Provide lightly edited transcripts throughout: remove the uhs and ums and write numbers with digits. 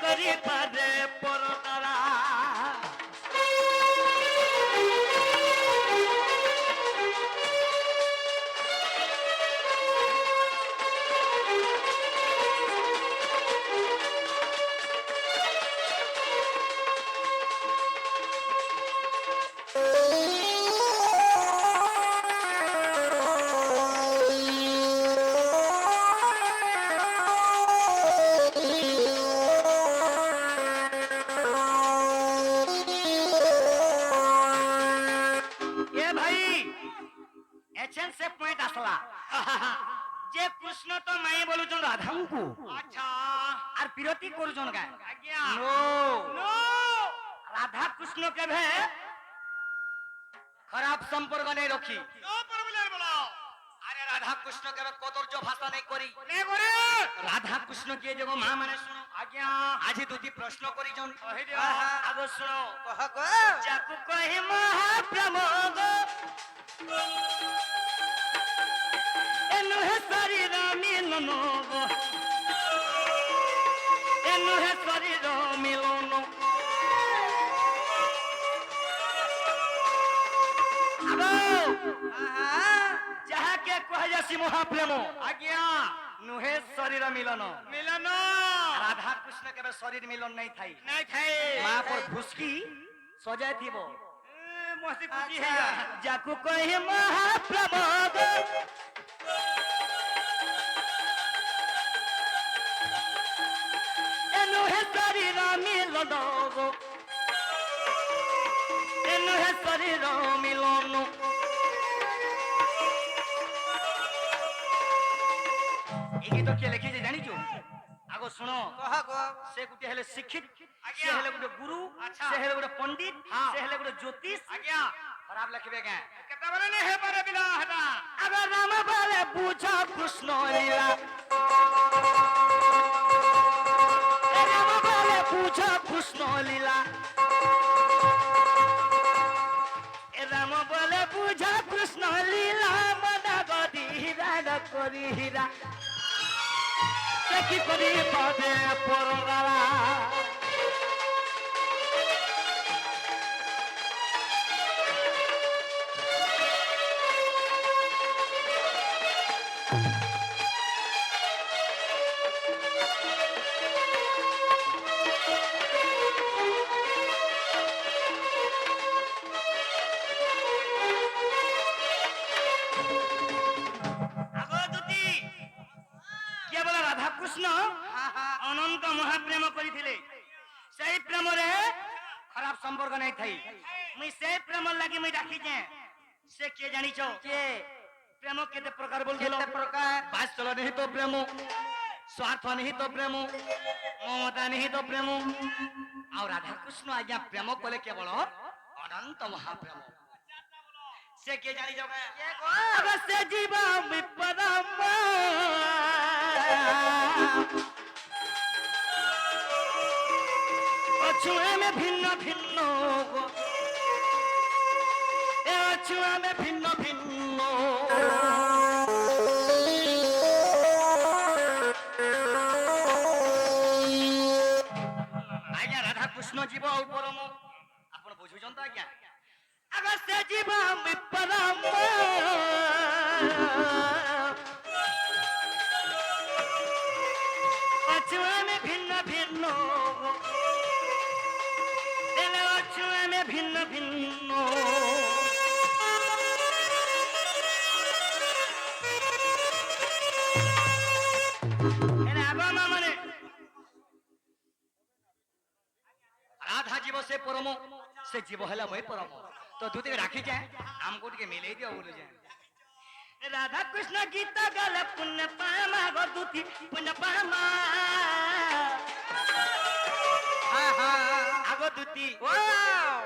করি পারে পরতারা से पॉइंट आसला जे कृष्ण तो माई बोलुचन राधा को अच्छा आर विरति करूचन का आज्ञा नो नो राधा कृष्ण केभे खराब संपर्क नहीं रखी नो प्रॉब्लम बोलो अरे राधा कृष्ण केभे कदर्ज भाषा नहीं करी नहीं करे राधा कृष्ण के जगो मां माने सुनो आज्ञा आज दुती प्रश्न करी जन कहि दियो आगो सुनो कह गो जाकु कहि महाप्रभु गो एनु है शरीर मिलन गो एनु है शरीर मिलन आगो जहा के कह जासी महाप्रेम आज्ञा नुहे शरीर मिलन मिलन राधा कृष्ण के शरीर मिलन नहीं थाई मां पर घुसकी सजाय थीबो मस्ती कुटी है जाकु कहि महाप्रभु एनु है शरीर मिलन गो एनु है शरीर मिलन ये तो के लिखी जे जानी जो आगो सुनो कह गो से गुटे हेले शिक्षित से हेले गुटे गुरु से हेले गुटे पंडित से हेले गुटे ज्योतिष आज्ञा खराब लिखबे के केता बरे ने हे पारे बिना हटा अगर राम बोले पूछो कृष्ण लीला राम बोले पूछो कृष्ण लीला राम बोले पूछो कृष्ण लीला मना गदी हीरा करी हीरा की करी पादे परगाला कृष्ण अनंत महाप्रेम करिथिले सही प्रेम रे खराब संपर्क नहीं थई मुई से प्रेम लागि मुई डाकी जे से के जानी छो के प्रेम केते प्रकार बोल केते प्रकार वात्सल नहीं तो प्रेम स्वार्थ नहीं तो प्रेम ममता नहीं तो प्रेम और राधा कृष्ण आज्ञा प्रेम कोले केवल अनंत महाप्रेम से के जानी छो के अवश्य जीवा विपदम अछुआ में भिन्न भिन्न अछुआ में भिन्न भिन्न आज्ञा राधा कृष्ण जीव और परम आपण बुझुछन त आज्ञा अगर से जीव परम अछुआ में भिन्न भिन्न अछुआ में भिन्न भिन्न माने राधा जीव से परम से जीव है मैं परम तो दूती राखी जाए हमको टिके मिले दियो बोले जाए राधा कृष्ण गीत गल पुण्य पामा गो दूती पुण्य पामा आगो दूती वाओ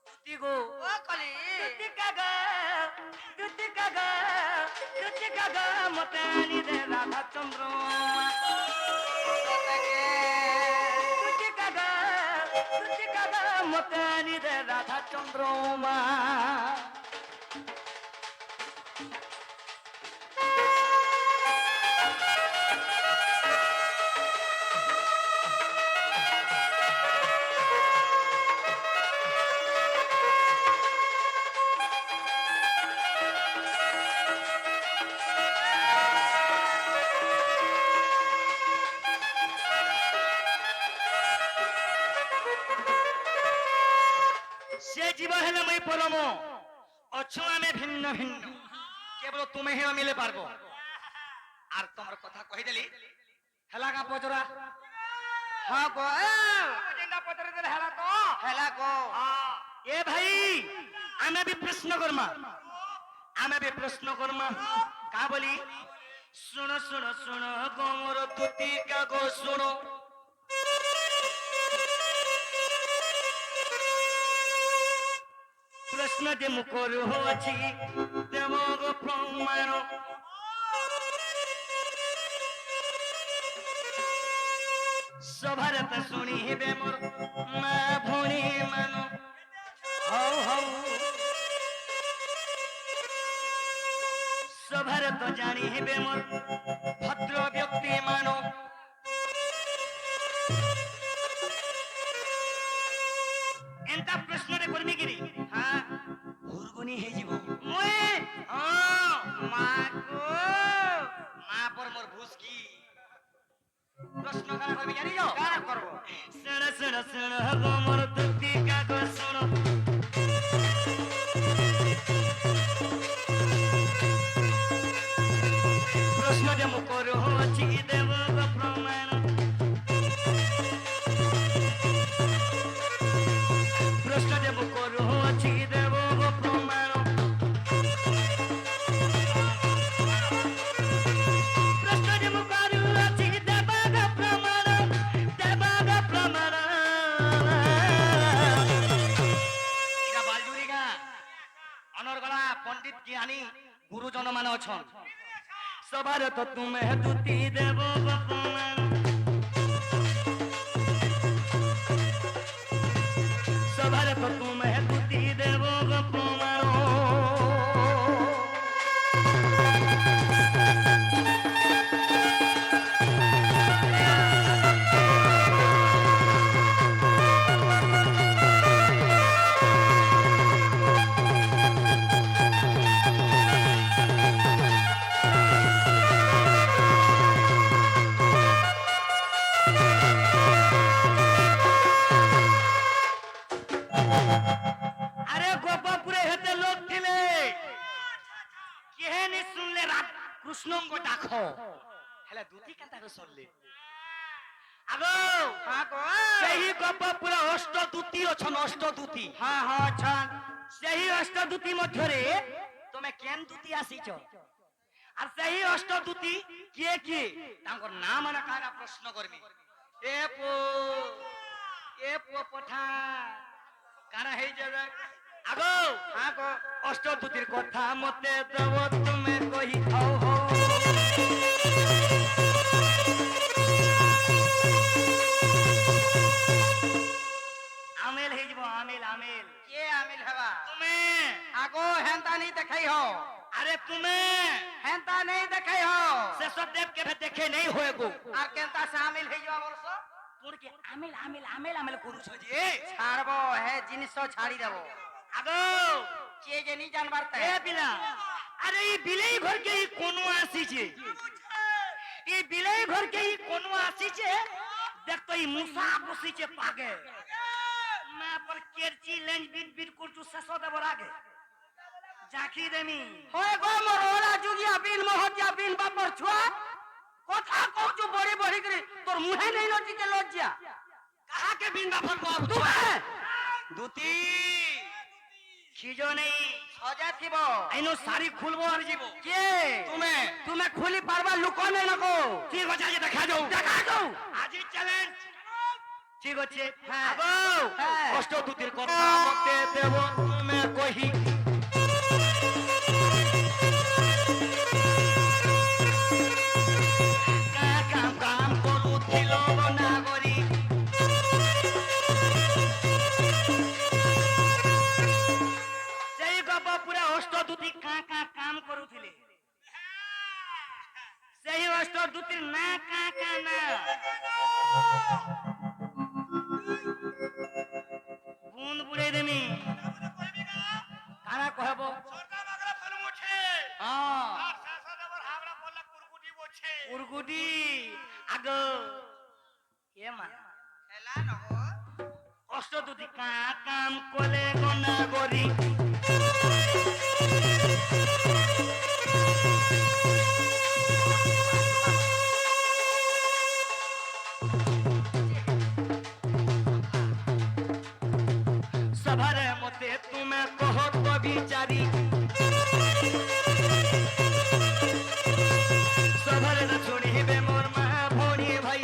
दूती गो ओ कली दूती कागा मतानी दे राधा चंद्रमा दूती कागा मतानी दे राधा चंद्रमा শিব হেলে মই পরম অছু আমি ভিন্ন ভিন্ন কেবল তুমি হে মিলে পারবো আর তোমার কথা কহিদেলি হেলা কা পচরা হ্যাঁ গো যেটা পতরে দিলে হেলা গো এ ভাই আমি भी प्रश्न কর্মা আমি भी प्रश्न কর্মা কা বলি শুনো শুনো শুনো গোমর তুতি কা গো শুনো প্রশ্ন যে মু করু আছে দেব গো প্রমাণ সভারত শুনি হেবে মোর মা ভুনি মান হও হও সভারত জানি হেবে মোর ভদ্র ব্যক্তি মান এন্তা প্রশ্নরে করবি কিরি হ্যাঁ হুরগুনি হে যাব মুই মা গো মা পর মোর ভুসকি প্রশ্ন কারা করবি জানি যাও কারা করব শুন শুন শুন গো মোর তুতি কা গো শুন প্রশ্ন যে মু করু আছে দেব গো প্রমাণ প্রশ্ন যে মু করু আছে দেব গো প্রমাণ প্রশ্ন যে মু করু আছে দেব গো প্রমাণ দেব গো প্রমাণ এরা বালজুরি গা অনর্গলা পণ্ডিত জ্ঞানী গুরুজন মানে অছন সবার তো তুমি দুতি দেব গো প্রমাণ সবার তো তুমি দুতি দেব গো প্রমাণ আরে গোপপুরে হেতে লোক ଥିଲେ কেহেনি শুনলে রাত কৃষ্ণঙ্গ ডাক হেলে দুতি কেনতা করে শুনলে আগো হ্যাঁ গো ସେହି ଗୋପପୁର ଅଷ୍ଟଦୂତି ଅଛନ୍ ଅଷ୍ଟଦୂତି হ্যাঁ হ্যাঁ ছান ସେହି ଅଷ୍ଟଦୂତି ମଧ୍ୟରେ ତମେ କେନ୍ ଦୂତି ଆସିଛ আর ସେହି ଅଷ୍ଟଦୂତି କିଏ କିଏ ତାଙ୍କର ନାଁ ମାନେ କାହା ପ୍ରଶ୍ନ କରିବି ଏ ପୁଅ ପଠା কানা হেই যাবে আগো হ্যাঁ গো অষ্টদূতির কথা মতে দেব তুমি কহি হও হও আমেল হেই যাব আমেল আমেল কে আমিল হেবা তুমি আগো হেন্তা নেই দেখাই হো আরে তুমি হেন্তা নেই দেখাই হো শেষদেব কেবে দেখে নেই হয়ে গো আর কেনতা সামিল হই যাবা বলছো তোর কি আমেল আমেল আমেল আমেল করুছ যে ছাড়ব হে জিনিস ছাড়ি দেব আগো কে জানি জানবার তাই এ পিলা আরে এই বিলেই ঘরকে এই কোন আসিছে এই বিলেই ঘরকে এই কোন আসিছে দেখ তো এই মুসা বসিছে পাগে মা পর কেরচি লেঞ্জ বিট বিট করছু শেষ দেবর আগে জাকি দেমি হয় গো মোর ওরা যুগিয়া বিন মহজিয়া বিন বাপর ছুয়া কথা কওছু বড়ি বড়ি করে তোর মুহে নেই লজিকে লজ্জা কাকে বিন বাপর বাপ তুমি দুতি খিজো নেই সজা থিব আইনো শাড়ি খুলবো আর যাব কে তুমি তুমি খুলি পারবা লুক নেই নকো ঠিক আছে আজ দেখা যাও দেখা যাও আজি চ্যালেঞ্জ ঠিক আছে হ্যাঁ। আগো হ্যাঁ। অষ্টদূতির কথা মতে দেব তুমি কহি কাম কাম করুছিল নাগরী সেই গপ পুরা অষ্টদূতি কা কা কাম করুଥିଲେ সেই অষ্টদূতির না কা কা না বুন বুড়ে দেমি কারা কহব উরগুটি আগ এ মা হেলা নগো অষ্ট অষ্টদূতি কা কাম কলে গনা গরি সভারে মতে তুমি কহ তো বিচারি সভারে না শুনিবে মোর মা ভণি ভাই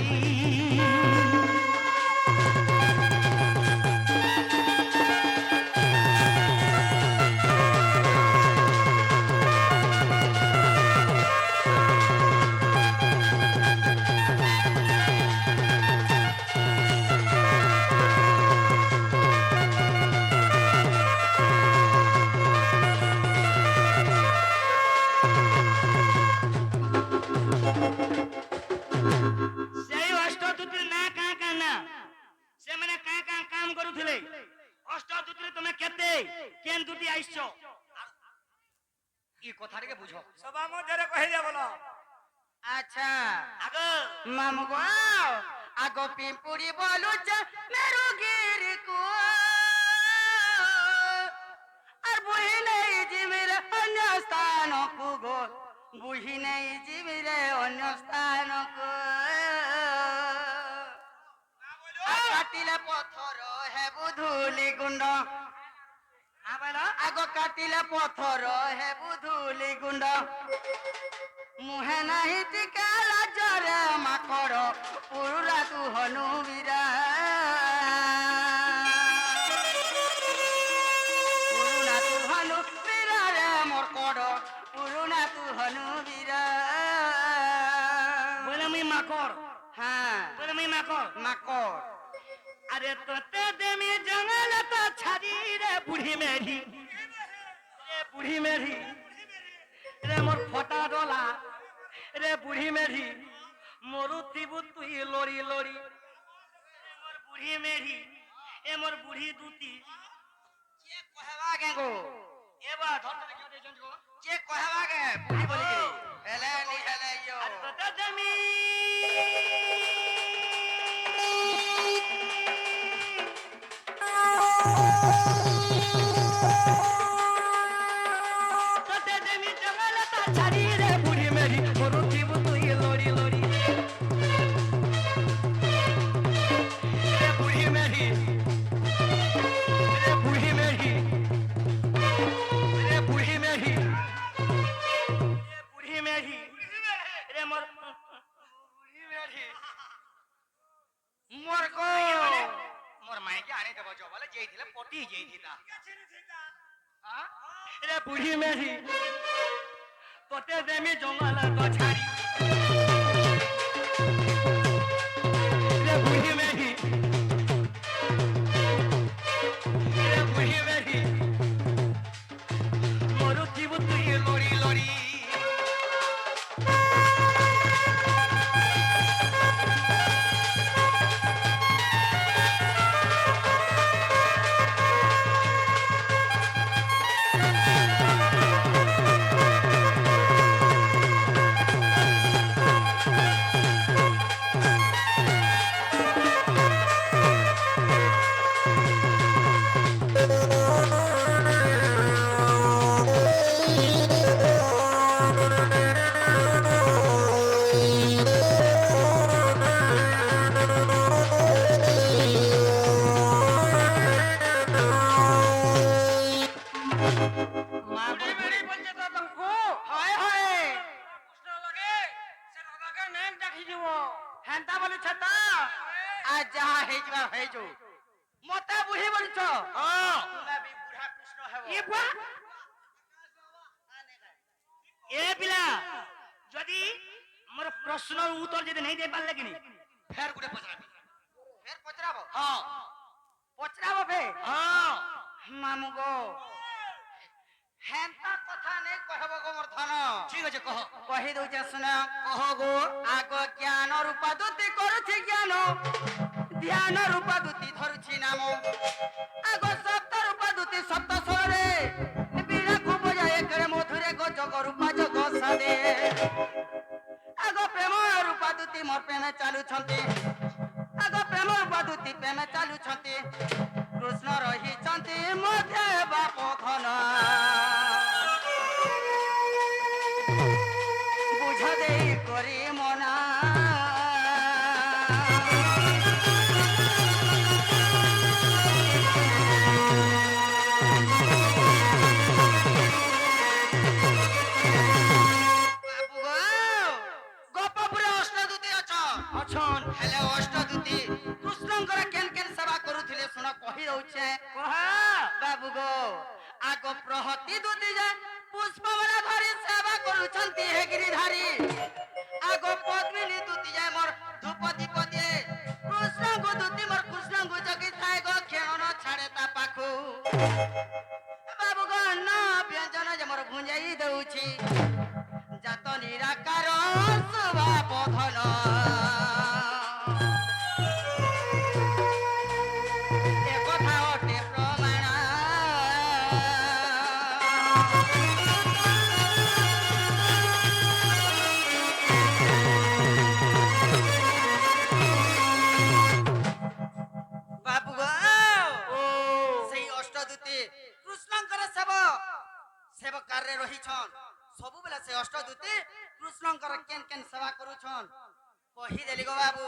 সেই অষ্টদূতির না কা কা না ସେମାନେ କା କା କାମ କରୁଥିଲେ ଅଷ୍ଟଦୂତିରେ ତମେ କେତେ କେନ୍ ଦୁତି ଆଇଛ ଇ କଥାଟିକେ ବୁଝ সভা মধ্যে কহিলে বলো আচ্ছা আগ মামু গো আগ পিম্পুড়ি বলুছ মেরু গিরি কো আর বুহি নেই জিমিরে অন্য স্থানকু গো বুহি নেই জিমিরে অন্য স্থানকু কাটিলে পথর হে বুধুলি গুন্ড আগ কাটিলে পথর হে বুধুলি গুন্ড মুহে নাহি টিকা লাজরে মাকড় পুরা তু হনু বীরা পুরুনা তু হনু বীরা রে মোর কড় পুরুনা তু হনু বীরা বলে আমি মাকর হ্যাঁ বলে আমি মাকর মাকড় আরে তোতে দেমি জঙ্গল তো ছাড়ি রে বুড়ি মেঢি রে বুড়ি মেঢি রে মোর ফটা ডলা রে বুড়ি মেঢি মরুতিবু তুই লড়ি লড়ি রে মোর বুড়ি মেঢি এ মোর বুড়ি দুতি কে কহবা কে গো এবার ধরতে কেউ দেজন গো কে কহবা কে বুড়ি বলি কে হেলে নি হেলে ইয়ো আরে তোতে দেমি তোতে দেমি জঙ্গল তো ছাড়ি রে বুড়ি মেঢি মরুতিবু তুই লড়ি লড়ি রে বুড়ি মেঢি রে বুড়ি মেঢি রে বুড়ি মেঢি রে বুড়ি মেঢি রে মোর বুড়ি মেঢি মোর গো মোর মাইকে আনি দেব জবলে যেইছিলে পটি যেইছিলা রে বুড়ি মেঢি তোতে দেমি জঙ্গল তো ছাড়ি রে বুড়ি মেঢি রে বুড়ি মেঢি মরু জীব তুই লড়ি লড়ি মা বুড়ি বলছে তো তমকু হয় হয় কৃষ্ণ লাগে সে দাদাকে নেক দেখি দিব হেন্তা বলিছ তো আজ যাহা হেইজবার হেইজু মতে বুড়ি বলিছ তুমি বি বুঢ়া কৃষ্ণ হেব এ বুয়া এ পিলা যদি মোর প্রশ্নর উত্তর যদি নাই দেই পারলে কিনি ফের গুটে পছরাবি ফের পচরাব হ্যাঁ পচরাব ফে হ্যাঁ মামু গো হেন্তা কথা নেই কহব গো মোর ধন ঠিক আছে কহ কহি দউছে শুন কহ গো আগ জ্ঞান রূপা দুতি করুছি জ্ঞান ধ্যান রূপা দুতি ধরুছি নাম আগ সপ্ত রূপা দুতি সপ্ত স্বরে বীণা খুব যায় একরে মধুরে গো জগ রূপা জগ সাদে আগ প্রেম রূপা দুতি মোর প্রেমে চালুছন্তি আগ প্রেম রূপা দুতি প্রেমে চালুছন্তি କୃଷ୍ଣ ରହିଛନ୍ତି ମଧ୍ୟ ବାପ ଧନ ବୁଝ ଦେଇ କରି ମନା ଗୋପପୁରେ ଅଷ୍ଟଦୂତି ଅଛନ୍ ହେଲେ ଅଷ୍ଟଦୂତି କୃଷ୍ଣଙ୍କର କେନ୍ କେନ୍ ସେବା କରୁଥିଲେ ଶୁଣ କହି ଦଉଛେ କହ ବାବୁ ଗो ଆଗ ପ୍ରହତି ଦୂତି ଯେ ପୁଷ୍ପମାଳା ଧରି ସେବା କରୁଛନ୍ତି ହେ ଗିରିଧାରୀ ଆଗ ପଦ୍ମିନୀ ଦୂତି ଯେ ମୋର ଧୂପ ଦୀପ ଦିଏ କୃଷ୍ଣଙ୍କୁ ଦୂତି ମୋର କୃଷ୍ଣଙ୍କୁ ଜଗିଥାଏ ଗো କ୍ଷଣ ଛାଡେ ତା ପାଖୁ ବାବୁ ଗো ଅନ୍ନ ବ୍ୟଞ୍ଜନ ଯେ ମୋର ଭୁଞ୍ଜାଇ ଦଉଛି ଜାତ ନିରାକାର ଶୁଭା ପଧନ একথা অটে প্রমাণ বাবু গো ও সেই অষ্টদূতি কৃষ্ণଙ୍କର সেবকারে রহিছন ସବୁବେଳେ ସେ ଅଷ୍ଟଦୂତି କୃଷ୍ଣଙ୍କର କେନ୍ କେନ୍ ସେବା କରୁଛନ୍ କହିଦେଲି ଗো ବାବୁ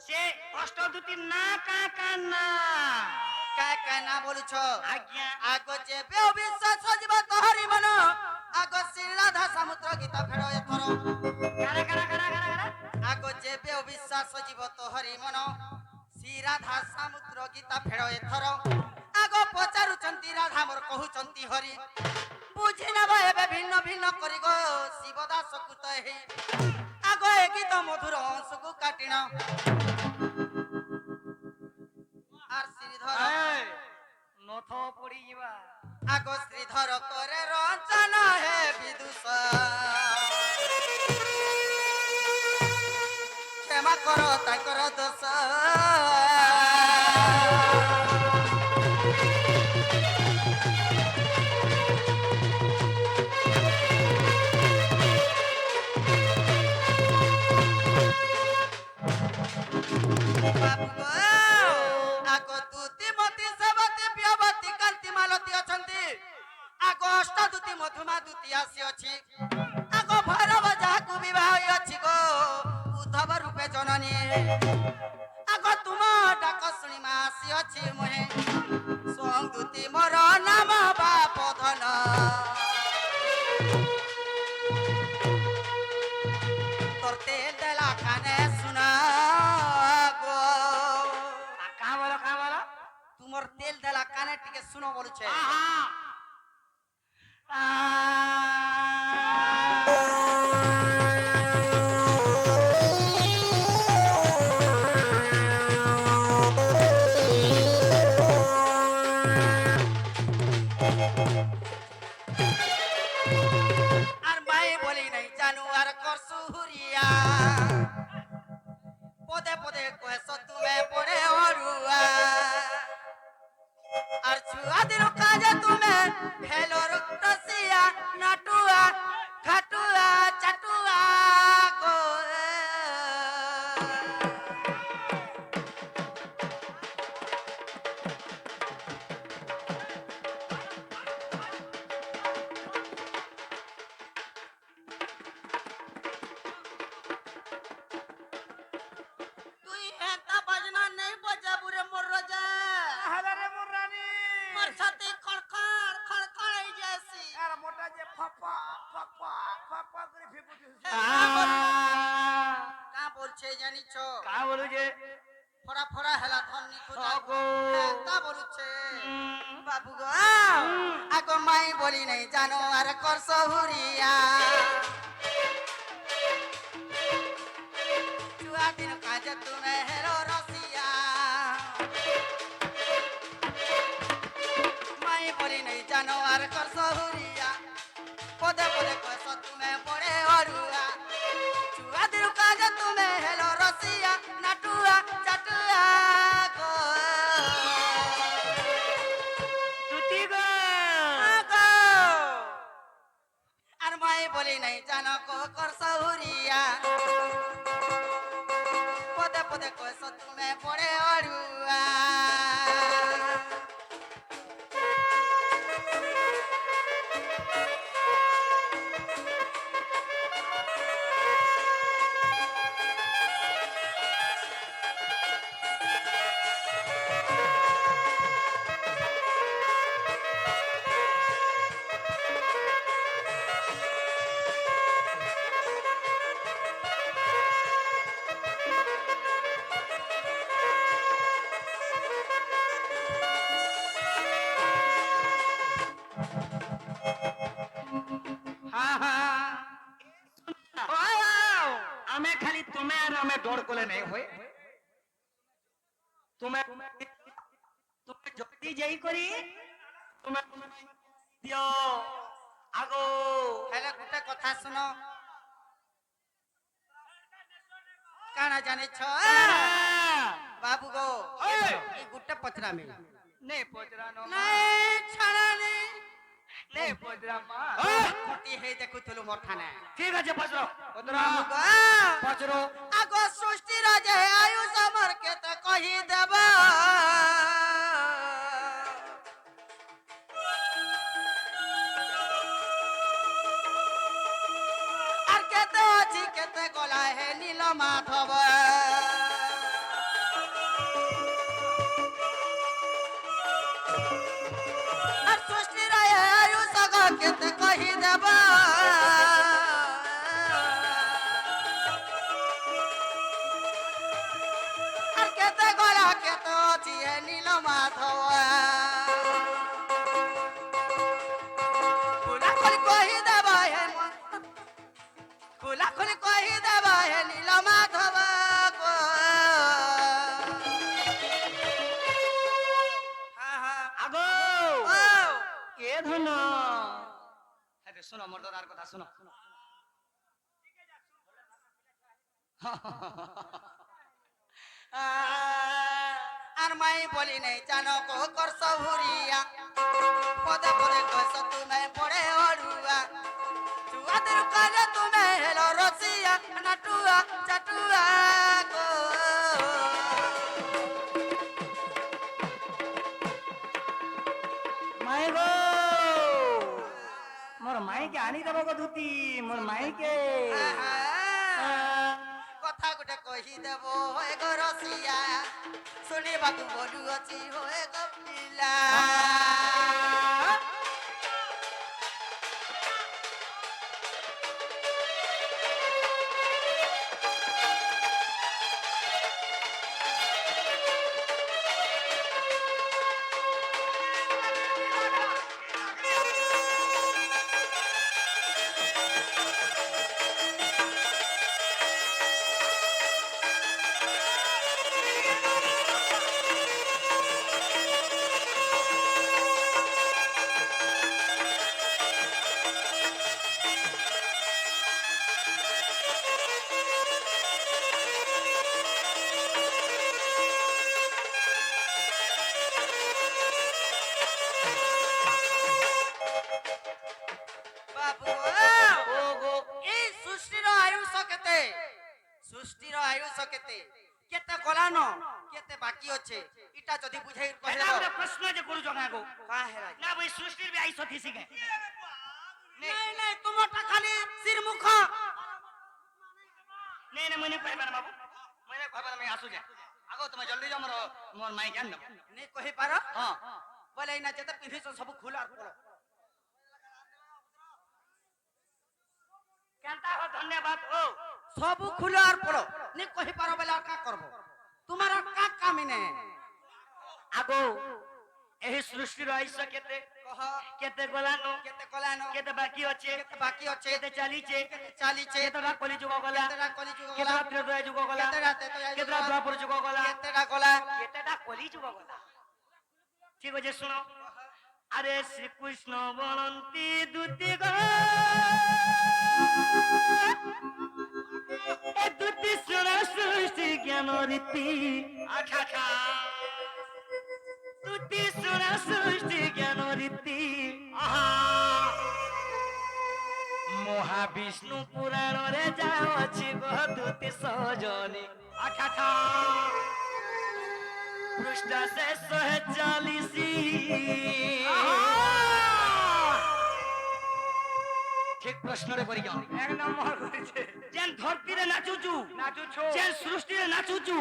ସେ ଅଷ୍ଟଦୂତି ନା କା ନା କାଁ ନା ବୋଲୁଛ ଆଜ୍ଞା ଆଗ ଯେବେ ଅବିଶ୍ୱାସ ଯିବ ତହରି ମନ ଆଗ ଶ୍ରୀରାଧା ସମୁଦ୍ର ଗୀତ ଫେର ଏଥର ଆଗ ଯେବେ ଅବିଶ୍ୱାସ ଯିବ ତହରି ମନ ଶ୍ରୀରାଧା ସମୁଦ୍ର ଗୀତ ଫେର ଏଥର ଆଗ ପଚାରୁଛନ୍ତି ରାଧା ମୋର କହୁଛନ୍ତି ହରି ବୁଝି ନେବ ଏବେ ଭିନ୍ନ ଭିନ୍ନ କରି ଗো ଶିବଦାସକୁ ତ ଏହି ଆଗ ଏ ଗୀତ ମଧୁର ଅଂଶକୁ କାଟିଣ আর শ্রীধর নথ পড়ি ଯିବା আগ শ্রীধর করে রচনা হে বিদুষ ক্ষমা কর তাকর দোষ বাবু গো আগ দূতি মতি সেবতী প্রিয়বতী কান্তি মালতী অছন্তি আগ অষ্টদূতি মধুমা দূতি আসি অছি আগ ভৈরব যাহাকু বিবাহ হইଅଛି গো উদ্ধব রূপে জননী আগ তুম ডাক শুনি মা আসি অছি মোহে সংদূতি মোর নাম বাপ ধন তোরতে দেলা কানে শুনা গো କା বল তুমর তেল দেলা কানে টিকে শুনো বলছে আর মাই বলি নাই জানু আর করছু হুরিয়া পদে পদে কয়েছ তুমি পড়ে অরুয়া আর ছুয়া দিন কাজে তুমি হেলো রসিয়া নাটুয়া খাটুয়া চাটুয়া গো তুই এতা বাজনা নেই বজাবু রে মোর রজা হালারে মোর রানী মোর ছাতি খড়খড় খড়খড় হই যাসি আর মোটা যে ফাপা করে ফেকুছিস কা বলছে জানিছ কা বলু যে ফড়া ফড়া হেলা ধন্নি খোঁজা আগো। তা বলছে বাবু গো আগ মাই বলি নাই জানো আর করছ হুরিয়া চুয়া দিন কাজে তুমি হেরো রসিয়া মাই বলি নাই জানো আর করছ হুরিয়া পদে পদে কইছ তুমি পড়ে অরুয়া চুয়া দিন কাজে তুমি হেলো রসিয়া নাটুয়া চাটুয়া গো তুতি গো আগো আর মাই বলি নাই জানো কো করছ হুরিয়া পদে পদে কইস তুমি পড়ে অড়ুয়া ଆମେ ଖାଲି ତୁମେ ଆର ଆମେ ଡର କଲେ ନାଇଁ ହୁଏ ତୁମେ ତୁମେ ଜଲ୍ଦି ଯାଇକରି ତୁମେ ଦିଅ ଆଗୋ ହେଲେ ଗୋଟେ କଥା ଶୁଣ କାଣା ଜାଣିଛ ବାବୁ ଗো এই গুটে পচরামি নে পজরানো নাই ছাড়ানি নে পজরা মা কুটি হে দেখুথলু মঠানে ঠিক আছে পজরো পজরা বাবু গো পজরো আগো সৃষ্টি রাজে আয়ুষ আমার কেতে কহি দেব আর কেতে আছে কেতে গলা হে নীল মাধব আর সৃষ্টি রাজে আয়ুষ আগো কেতে কহি দেব আর কেতে গলা কেতে আছে হে নীল মাধব খোলা খোলি কহি দেব হে খোলা খোলি কহি দেব হে নীল মাধব আগো কে ধন আরে শোনো মোর দাদার কথা শোনো আর মাই বলি নাই জানো কো করছ হুরিয়া পদে পদে কইছ তুমি পড়ে অড়ুয়া চুয়াদের কালে তুমি হেলো রসিয়া নাটুয়া চাটুয়া গো মাই গো মোর মাইকে আনি দেব গো ধুতি মোর মাইকে কথা গোটে কহি দেব হয়ে গো রসিয়া শুনিବାକୁ বলু অছি হয়ে গো পিলা বাবু ও গো এই সৃষ্টির আয়ুষ কেতে সৃষ্টির আয়ুষ কেতে কেতে গলানো কেতে বাকি আছে এটা যদি বুঝাই এটা কহে ଗୋଟେ ପ୍ରଶ୍ନ ଯେ କରୁଛ ନା ଗো কা হেরা ନା ଭାଇ ସୃଷ୍ଟିର ବି ଆଇସ ଥିସି କେ নাই নাই তোমারটা খালি সির মুখ ନାଇଁ ନାଇଁ ମୁଇଁ କହିବାର ବାବୁ ମୁଇଁ କହିବାର ମୁଇଁ ଆସୁଛେ ଆଗ ତମେ ଜଲ୍ଦି ଯାଅ ମୋର ମାଇକି ଆଣି ଦେବ নেই কহি পার ହଁ বলে না যেতে পিন্ধিছ সব খুলা আর পড়ো কেনতা হো ধন্যবাদ ও সব খুলা আর পড়ো নেই কহি পার বলে আর কা করব তোমার আর কা কামি নে আগো ଏହି ସୃଷ୍ଟିର ଆଇସ କେତେ কহ କେତେ ଗଲାନ কেতে কলানো କେତେ ବାକି ଅଛି কেতে বাকি আছে କେତେ ଚାଲିଛେ চালিছে କେତେଟା କଲି ଯୁଗ ଗଲା কেতেটা কলি যুগ গলা କେତେଟା ତ୍ରେତୟା ଯୁଗ ଗଲା কেতেটা তেতয়া যুগ କେତେଟା ଦ୍ୱାପର ଯୁଗ ଗଲା কেতেটা গলা କେତେଟା କଲି ଯୁଗ ଗଲା ঠিক আছে শুনো আরে শ্রীকৃষ্ণ বলন্তি দুতি গো এ দুতি শুনা সৃষ্টি জ্ঞান রীতি আচ্ছা আচ্ছা দুতি শুনা সৃষ্টি জ্ঞান রীতি মহাবিষ্ণু পুরাণরে যা ଅଛି গো দুতি সজনী আচ্ছা আচ্ছা পৃষ্ঠা সে 140 ঠিক প্রশ্নরে পড়ি যাও। এক নম্বর করেছে যেন ধরতিরে নাচুচু নাচুছো যেন সৃষ্টিরে নাচুচু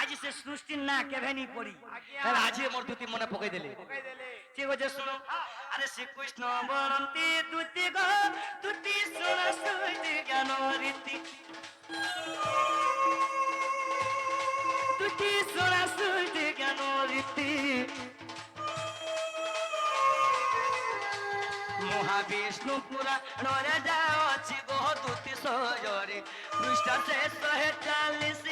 আজ সে সৃষ্টির না কেভেনি পড়ি তাহলে আজ মোর দুটি মনে পকাই দিলে। পকাই দেলে ঠিক আছে শুনো আরে শ্রীকৃষ্ণ বরন্তি দুতি গো দুতি শুন সুইতি জ্ঞান রীতি দুতি শুন সুইতি জ্ঞান রীতি মহাবিষ্ণু পুরাণরে যাও ଅଛି গো দুতি সজরে পৃষ্ঠা সে 140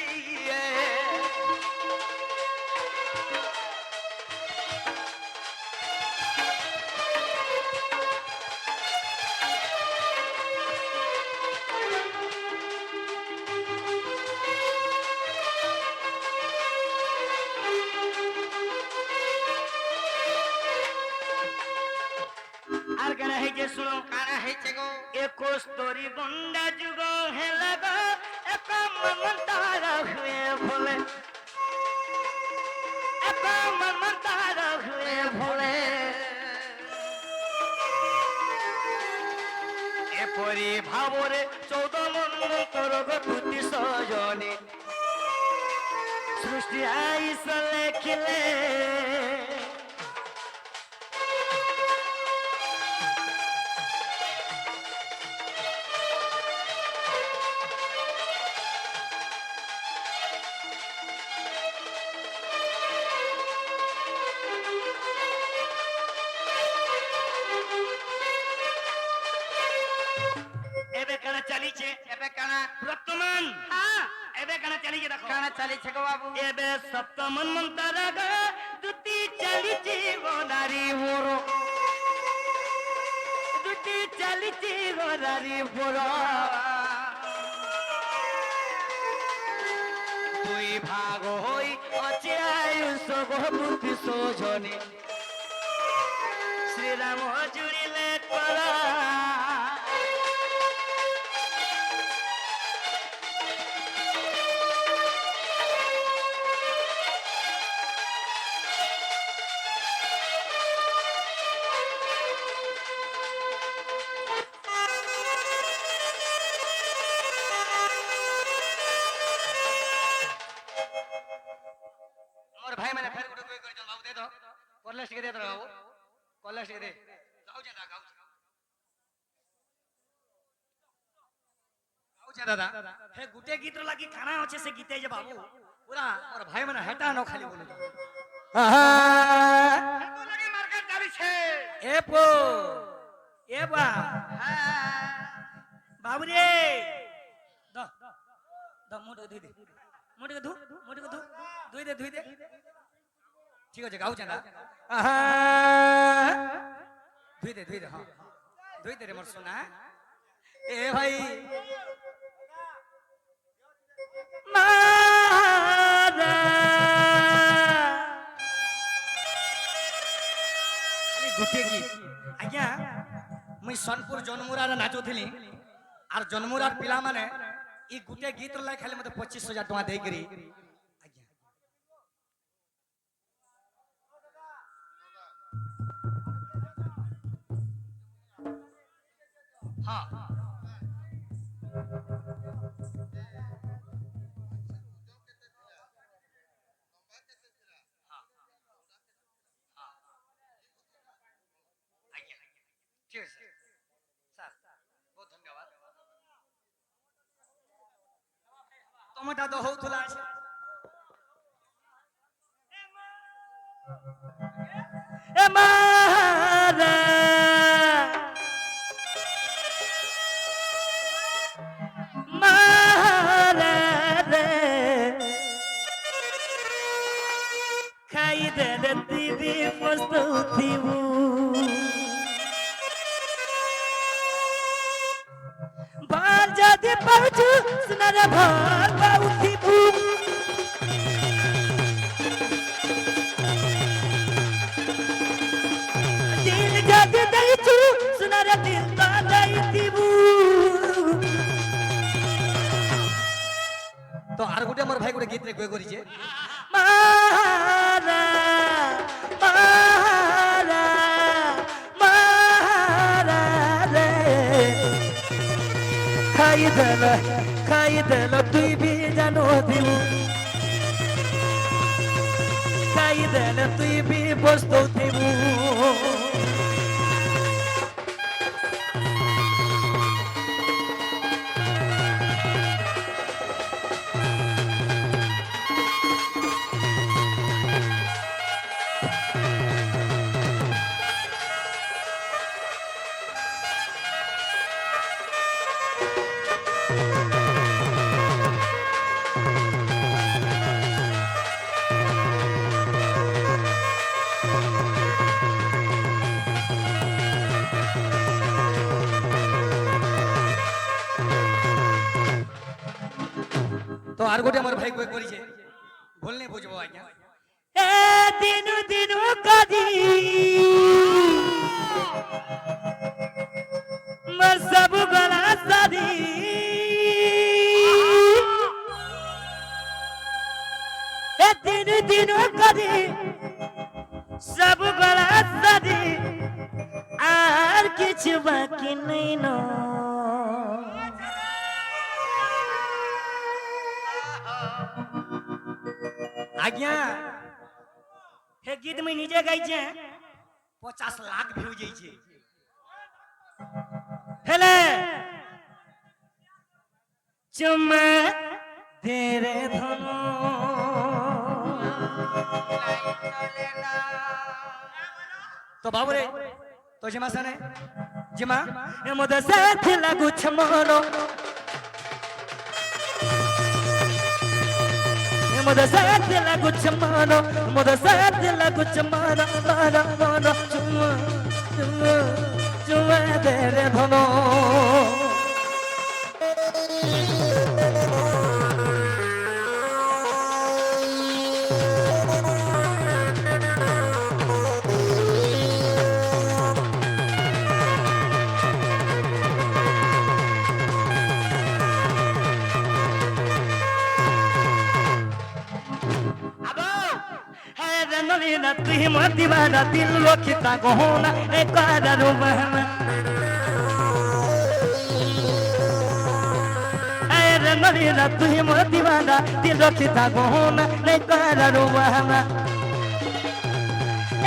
আর কেন হয়েছে শুনো কারা হয়েছে গো? 21 তরি গন্ডা যুগ হেলা গো এক মন্তার হুয়ে ভোলে এক মন্তার হুয়ে ভোলে এপরি ভাবরে 14 মন্ত্র গো দুতি সজনে সৃষ্টি আইস লেখিলে এবে কেন চালিছে এবে কানা বর্তমান এবে কেন চালিছে দেখো কানা চালিছে গো বাবু? এবে সপ্তম মন্ত্র গো দুটি চালিছে গো নারী মোর দুটি চালিছে গো নারী মোর দুই ভাগ হই অচে আয়ুষ গো দুটি সোজনে শ্রীরাম জুড়িলে করা মোর ভাই মানে ফের গুটো কই কই বাবু দে দো কলেজ কে দে দো বাবু কলেজ কে দে গাও যা গাও গাও যা দাদা হে গুটে গীত লাগি খানা আছে সে গীতে যে বাবু পুরা মোর ভাই মানে হেটা ন খালি বলে এত লাগি মার্কেট চালিছে এ পো এ বা বাবু রে দ দ মুড়ে ধুই দে মুড়ে ধু ধুই দে ঠিক আছে গাও যা ধুই দে হ্যাঁ ধুই দে রে মোর সোনা এ ভাই খালি গুটে গীত আজ্ঞା মুই সোনপুর জন্মুরার নাচুଥିଲି আর জন্মুরার পিলা মানে ই গুটে গীত লাই খালি মতে 25,000 টাকা দেই করি আজ্ঞা হ্যাঁ আজ্ঞা ঠিক আছে স্যার বহুত ধন্যবাদ তোমাটা তো হউথলা আছে এ মারা মারা রে খাই দে রে দিদি প্রস্তুতিবু ভার যদি পাউছু সুনারে ভার পাউথিবু দিল যদি দেইছু সুনারে দিল তা দেইতিবু তো আর গোটে মোর ভাই গীত রে কই করিছে মারা মারা মারা রে খাই দেল তুই বি জানো দিবু খাই দেল তুই বি বস্তু দিবু তো আর গোটে আমার ভাই কই করিছে ভুল নেই বুঝবো আজ্ঞা এ দিনু দিনু কাজি মর সব গলা সাদি এ দিনু দিনু কাজি সব গলা সাদি আর কিছু বাকি নেই নো আজ্ঞা হে গীত মুই নিজে গাইছে 50 লাখ ভিউ যাইছে হেলে চুমা তেরে ধন তো বাবু রে তো জিমা সানে জিমা এ মদ সাথ লাগু ছমনো এ মদ সাথ লাগু ছমনো মদ সাথ লাগু ছমনো মানো মানো চুমা চুমা চুমা তেরে ধন নলিনা তুই মদিবানা দিল লক্ষিতা গহনা এ কারারু বহনা আরে নলিনা তুই মদিবানা দিল লক্ষিতা গহনা এ কারারু বহনা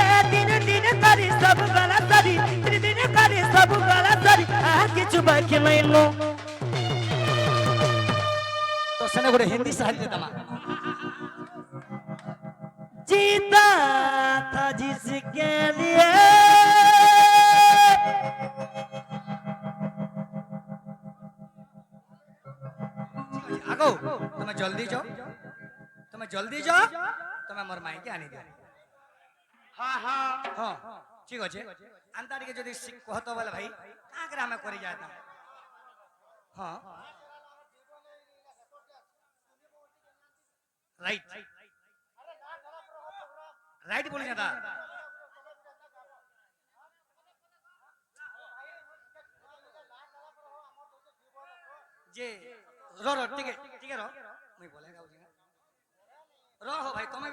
এ দিন দিন করি সব গলা সারি দিন দিন করি সব গলা সারি আর কিছু বাকি নাই নো তো সেনে গোটে হিন্দি সাহিত্য দমা जीता था जिसके लिए আগো তুমি জলদি যাও তুমি মোর মাই কে আনি দিও हाँ हाँ হ্যাঁ ঠিক আছে আন্তারিকে যদি কহতো বলে ভাই কাকরা আমি করে যাইতাম হ্যাঁ রাইট রাইট বলি দাদা যে র র ঠিক ঠিক র মুই বলে গাও র হো ভাই তুমি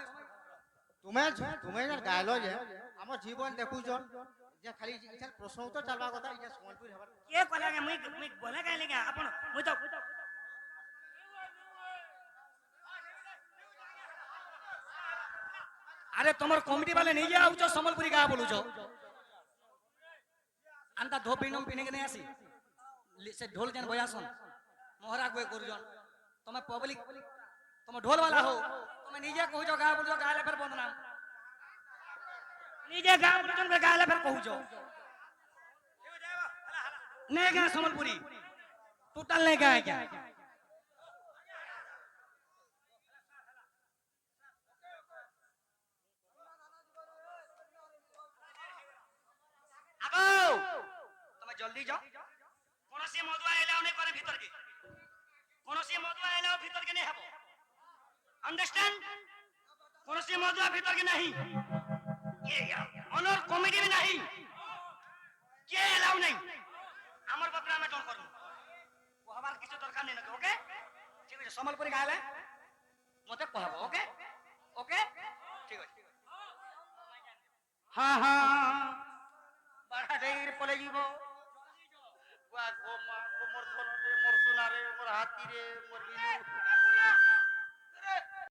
তুমি গাইল যে আমার জীবন দেখুছ যে খালি প্রশ্ন উত্তর চালবা কথা এটা সম্বলপুর হবার ये कोला के मुई बोला काय लेगा अपन मुई तो আরে তোমার কমিটি বালে নিজে আউছ সম্বলপুরি গা বলুছ আন্তা ধোপিনম পিনে কে আসি সে ঢোল যেন বয়াসন মোহরা গুয়ে করুজন তুমি পব্লিক তুমি ঢোল वाला हो তুমি নিজে কহুছ গা বলুছ গালে ফের বন্দনা नीचे गांव बुजुर्ग पे गाले फिर কহুছ নে গা সম্বলপুরি टोटल নে গা क्या आगो তুমি জলদি যাও কোনসি মধুয়া এলাও নে করে ভিতর কে কোনসি মধুয়া এলাও ভিতর কে नहीं हबो अंडरस्टैंड कोनसी मधुआ भीतर के नहीं ये ऑनर कॉमेडी में नहीं के अलाउ नहीं हमर बकरा में डोन करू वो हमार किछु दरकार नहीं ना ओके ঠিক আছে সম্বলপুরি গালে মতে কহব ওকে ওকে ঠিক আছে হ্যাঁ হ্যাঁ বাড়া দেইর পলে যাব বুয়া গো মা গো মোর ধন রে মোর সোনা রে মোর হাতি রে মোর বিলু